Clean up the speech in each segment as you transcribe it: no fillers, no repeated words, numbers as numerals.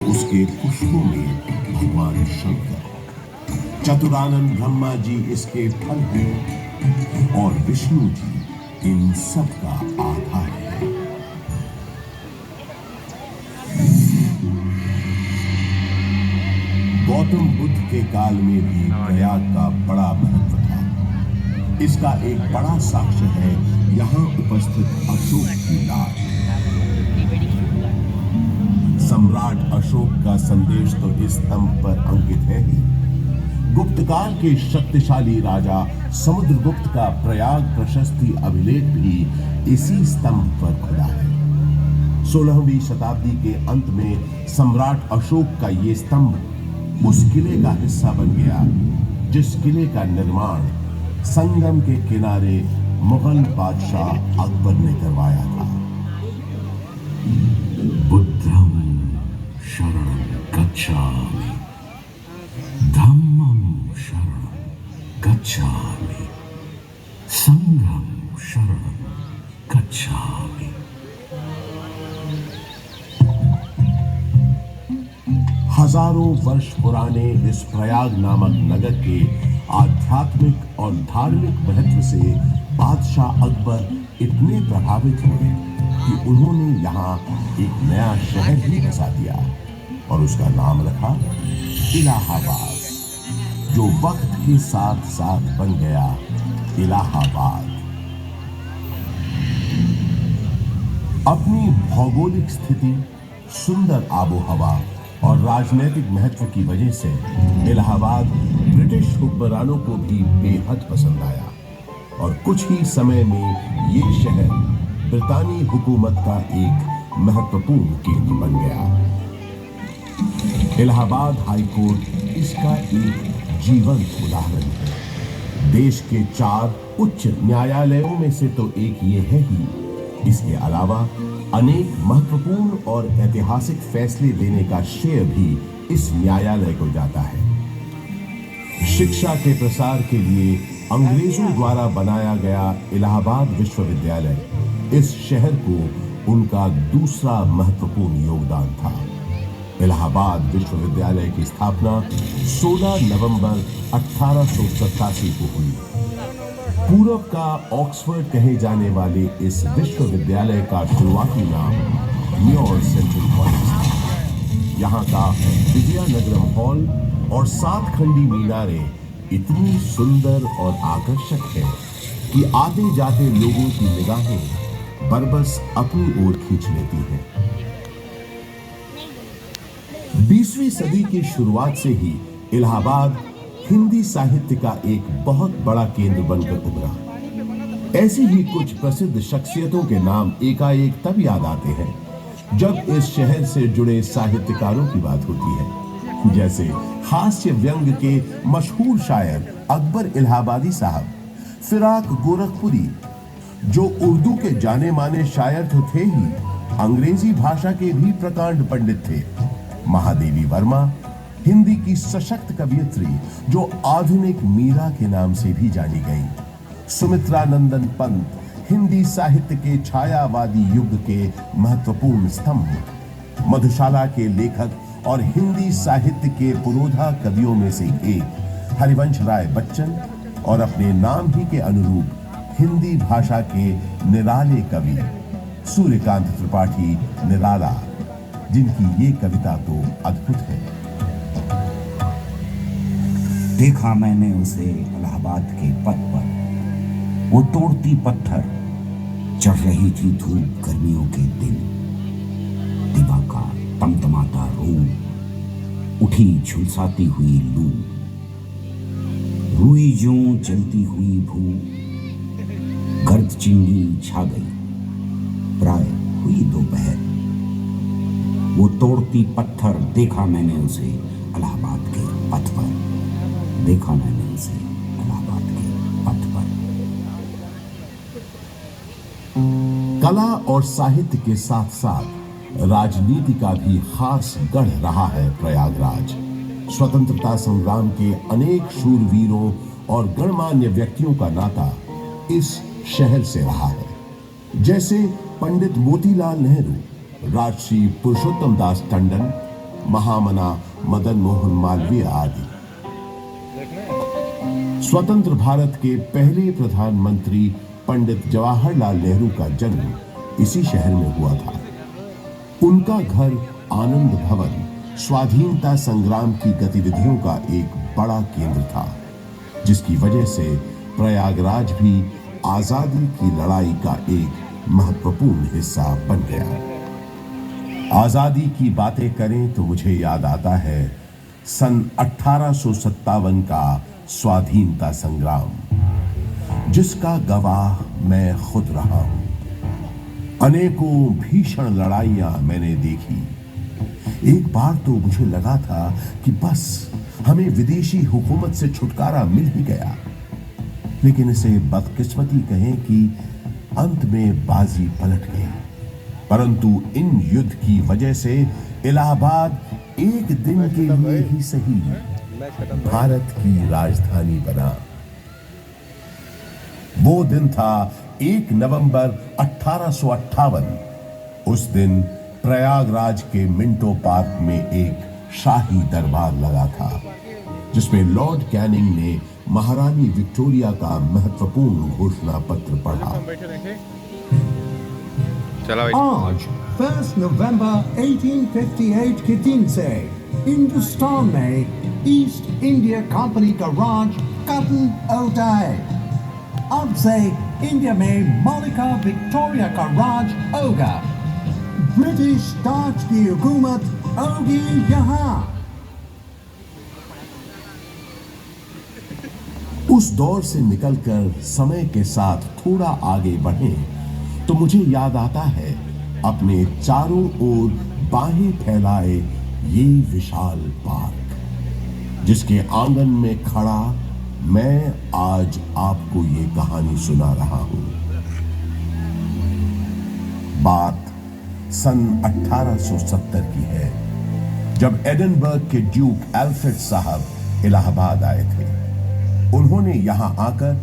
उसके पुष्पों में भगवान शंकर, चतुरानंद ब्रह्मा जी इसके फल हैं और विष्णु जी इन सब का आधार है। गौतम बुद्ध के काल में भी प्रयाग का बड़ा महत्व था। इसका एक बड़ा साक्ष्य है यहां उपस्थित अशोक की लाट। सम्राट अशोक का संदेश तो इस स्तंभ पर अंकित है ही। गुप्त काल के शक्तिशाली राजा समुद्रगुप्त का प्रयाग प्रशस्ति अभिलेख भी इसी स्तंभ पर खुला है। 16वीं शताब्दी के अंत में सम्राट अशोक का यह स्तंभ उस किले का हिस्सा बन गया जिस किले का निर्माण संगम के किनारे मुगल बादशाह अकबर ने करवाया था। बुद्धं शरणं गच्छामि, धम्मं शरणं गच्छामि, संघं शरणं गच्छामि। हजारों वर्ष पुराने इस प्रयाग नामक नगर के आध्यात्मिक और धार्मिक महत्व से बादशाह अकबर इतने प्रभावित हुए कि उन्होंने यहाँ एक नया शहर ही बसा दिया और उसका नाम रखा इलाहाबाद, जो वक्त के साथ साथ बन गया इलाहाबाद। अपनी भौगोलिक स्थिति, सुंदर आबोहवा और राजनीतिक महत्व की वजह से इलाहाबाद ब्रिटिश हुक्मरानों को भी बेहद पसंद आया और कुछ ही समय में ये शहर ब्रितानी हुकूमत का एक महत्वपूर्ण केंद्र बन गया। इलाहाबाद हाई कोर्ट इसका एक जीवंत उदाहरण है। देश के 4 उच्च न्यायालयों में से तो एक ये है ही। इसके अलावा अनेक महत्वपूर्ण और ऐतिहासिक फैसले देने का श्रेय भी इस न्यायालय को जाता है। शिक्षा के प्रसार के लिए अंग्रेजों द्वारा बनाया गया इलाहाबाद विश्वविद्यालय इस शहर को उनका दूसरा महत्वपूर्ण योगदान था। इलाहाबाद विश्वविद्यालय की स्थापना 16 नवंबर 1887 को हुई। पूर्व का ऑक्सफोर्ड कहे जाने वाले इस विश्वविद्यालय का शुरुआती नाम न्यू सेंट्रल कॉलेज था। यहाँ का विजयनगरम हॉल और 7 खंडी मीनारें इतनी सुंदर और आकर्षक है कि आते जाते लोगों की निगाहें बरबस अपनी ओर खींच लेती हैं। 20वीं सदी की शुरुआत से ही इलाहाबाद हिंदी साहित्य का एक बहुत बड़ा केंद्र बनकर उभरा। ऐसी ही कुछ प्रसिद्ध शख्सियतों के नाम एकाएक तब याद आते हैं जब इस शहर से जुड़े साहित्यकारों की बात होती है। जैसे हास्य व्यंग के मशहूर शायर अकबर इलाहाबादी साहब, फिराक गोरखपुरी जो उर्दू के जाने माने शायर तो थे ही, अंग्रेजी भाषा के भी प्रकांड पंडित थे, महादेवी वर्मा हिंदी की सशक्त कवियत्री जो आधुनिक मीरा के नाम से भी जानी गई, सुमित्रा नंदन पंत हिंदी साहित्य के छायावादी युग के महत्वपूर्ण स्तंभ, मधुशाला के लेखक और हिंदी साहित्य के पुरोधा कवियों में से एक हरिवंश राय बच्चन और अपने नाम ही के अनुरूप हिंदी भाषा के निराले कवि सूर्यकांत त्रिपाठी निराला, जिनकी ये कविता तो अद्भुत है। देखा मैंने उसे इलाहाबाद के पथ पर, वो तोड़ती पत्थर, चढ़ रही थी धूप गर्मियों के दिन, दिवा का तमतमाता रूप, उठी झुलसाती हुई लू, रुई ज्यों जलती हुई भू, गर्द चिंगी छा गई, प्राय हुई दोपहर, वो तोड़ती पत्थर देखा मैंने उसे इलाहाबाद के पथ पर, देखा मैंने उसे इलाहाबाद के पथ पर। कला और साहित्य के साथ साथ राजनीति का भी खास गढ़ रहा है प्रयागराज। स्वतंत्रता संग्राम के अनेक शूरवीरों और गणमान्य व्यक्तियों का नाता इस शहर से रहा है। जैसे पंडित मोतीलाल नेहरू, राजश्री पुरुषोत्तम दास टंडन, महामना मदन मोहन मालवीय आदि। स्वतंत्र भारत के पहले प्रधानमंत्री पंडित जवाहरलाल नेहरू का जन्म इसी शहर में हुआ था। उनका घर आनंद भवन स्वाधीनता संग्राम की गतिविधियों का एक बड़ा केंद्र था, जिसकी वजह से प्रयागराज भी आजादी की लड़ाई का एक महत्वपूर्ण हिस्सा बन गया। आजादी की बातें करें तो मुझे याद आता है सन 1857 का स्वाधीनता संग्राम, जिसका गवाह मैं खुद रहा हूं। अनेकों भीषण लड़ाइयां मैंने देखी। एक बार तो मुझे लगा था कि बस हमें विदेशी हुकूमत से छुटकारा मिल ही गया, लेकिन इसे बदकिस्मती कहें कि अंत में बाजी पलट गई। परंतु इन युद्ध की वजह से इलाहाबाद एक दिन के लिए ही सही भारत की राजधानी बना। वो दिन था 1 नवंबर 1858। उस दिन प्रयागराज के मिंटो पार्क में एक शाही दरबार लगा था, जिसमें लॉर्ड कैनिंग ने महारानी विक्टोरिया का महत्वपूर्ण घोषणा पत्र पढ़ा। आज 1 नवंबर 1858 के दिन से हिंदुस्तान में ईस्ट इंडिया कंपनी का राज खत्म होता है। अब से इंडिया में मलिका विक्टोरिया का राज होगा। ब्रिटिश ताज की हुकूमत होगी यहाँ। उस दौर से निकलकर समय के साथ थोड़ा आगे बढ़े तो मुझे याद आता है अपने चारों ओर बाहें फैलाए ये विशाल पार्क, जिसके आंगन में खड़ा मैं आज आपको ये कहानी सुना रहा हूं। बात सन 1870 की है, जब एडिनबर्ग के ड्यूक एल्फ्रेड साहब इलाहाबाद आए थे। उन्होंने यहां आकर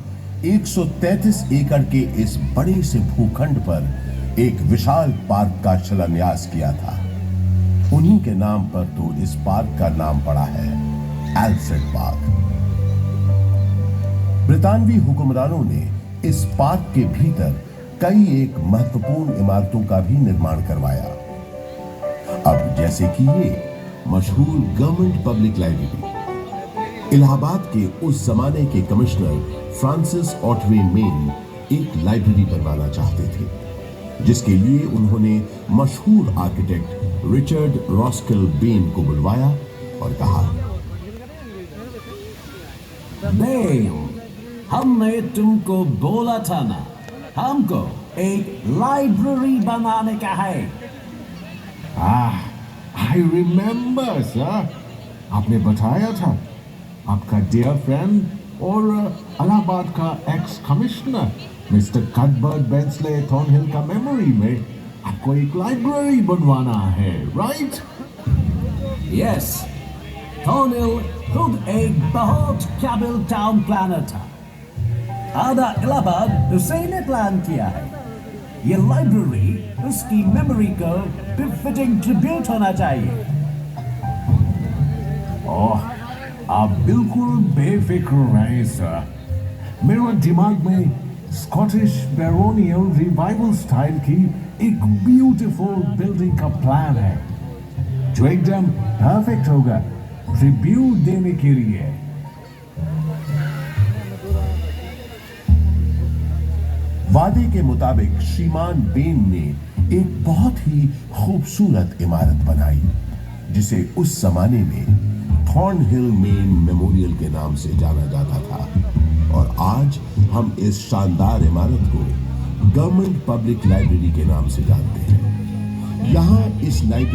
133 एकड़ के इस बड़े से भूखंड पर एक विशाल पार्क का शिलान्यास किया था। उन्हीं के नाम पर तो इस पार्क का नाम पड़ा है एल्फ्रेड पार्क। ब्रितानवी हुक्मरानों ने इस पार्क के भीतर कई एक महत्वपूर्ण इमारतों का भी निर्माण करवाया। अब जैसे कि ये मशहूर गवर्नमेंट पब्लिक लाइब्रेरी। इलाहाबाद के उस जमाने के कमिश्नर फ्रांसिस ऑटवे मेन एक लाइब्रेरी बनवाना चाहते थे, जिसके लिए उन्होंने मशहूर आर्किटेक्ट रिचर्ड रॉस्किल बेन को बुलवाया और कहा, बेन, हमने तुमको बोला था ना, हमको एक लाइब्रेरी बनाने का है। आई रिमेम्बर सर, आपने बताया था आपका डियर फ्रेंड और इलाहाबाद का एक्स कमिश्नर मिस्टर कटबर्ट बेंसले थॉर्नहिल का मेमोरी में आपको एक लाइब्रेरी बनवाना है, राइट? यस, थॉर्नहिल खुद एक बहुत काबिल टाउन प्लानर था। आधा इलाहाबाद उसी ने प्लान किया है। ये लाइब्रेरी उसकी मेमोरी को बिफिटिंग ट्रिब्यूट होना चाहिए। ओह, आप बिल्कुल बेफिक्र रहें सर। मेरे दिमाग में स्कॉटिश बैरोनियल रिवाइवल स्टाइल की एक ब्यूटीफुल बिल्डिंग का प्लान है, जो एकदम परफेक्ट होगा ट्रिब्यूट देने के लिए। वादे के मुताबिक श्रीमान बेन ने एक बहुत ही खूबसूरत इमारत बनाई, जिसे उस जमाने में थॉर्नहिल मेन मेमोरियल के नाम से जाना जाता था। और आज हम इस शानदार इमारत को गवर्नमेंट पब्लिक लाइब्रेरी के नाम से जानते हैं। यहाँ इस लाइब्रेरी